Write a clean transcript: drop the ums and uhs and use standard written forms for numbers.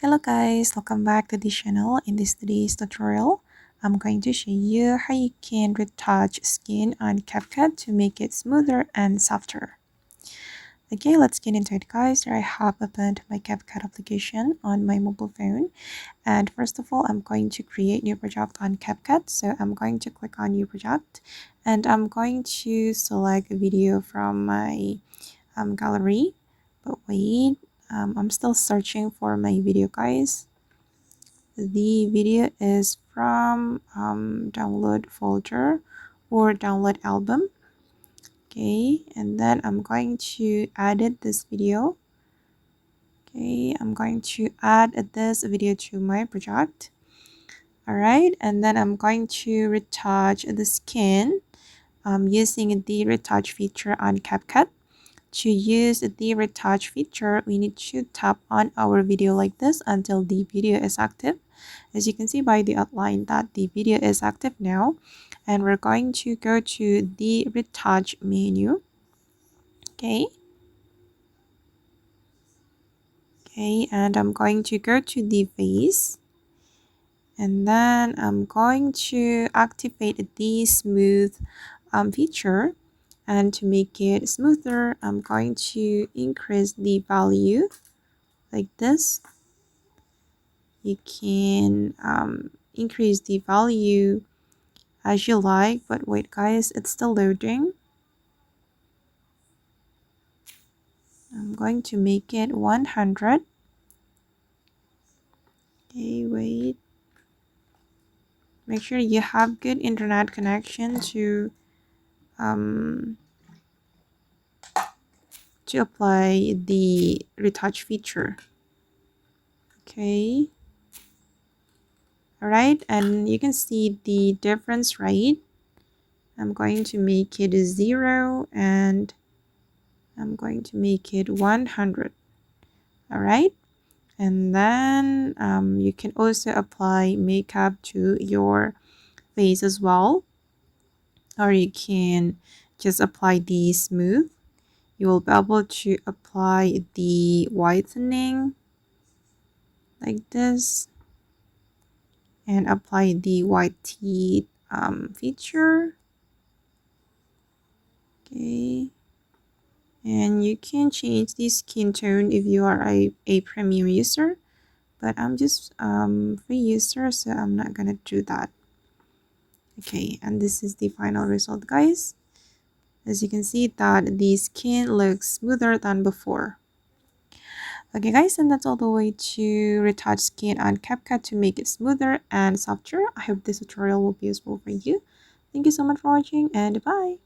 Hello guys, welcome back to the channel. In today's tutorial, I'm going to show you how you can retouch skin on CapCut to make it smoother and softer. Okay, let's get into it guys. Here I have opened my CapCut application on my mobile phone. And first of all, I'm going to create new project on CapCut. So I'm going to click on new project and I'm going to select a video from my gallery. But wait, I'm still searching for my video guys. The video is from download folder or download album. Okay, and then I'm going to edit this video. Okay, I'm going to add this video to my project. All right, and then I'm going to retouch the skin using the retouch feature on CapCut. To use the retouch feature, we need to tap on our video like this until the video is active. As you can see by the outline that the video is active now, and we're going to go to the retouch menu. Okay, and I'm going to go to the face, and then I'm going to activate the smooth feature. And to make it smoother, I'm going to increase the value like this. You can increase the value as you like, but wait guys, it's still loading. I'm going to make it 100. Okay, wait. Make sure you have good internet connection to apply the retouch feature. Okay. Alright, and you can see the difference, right? I'm going to make it 0 and I'm going to make it 100. Alright, and then you can also apply makeup to your face as well, or you can just apply the smooth. You will be able to apply the whitening like this and apply the white teeth feature. Okay, and you can change the skin tone if you are a premium user, but I'm just free user, so I'm not gonna do that. Okay, and this is the final result guys. As you can see that the skin looks smoother than before. Okay guys, and that's all the way to retouch skin on CapCut to make it smoother and softer. I hope this tutorial will be useful for you. Thank you so much for watching and bye.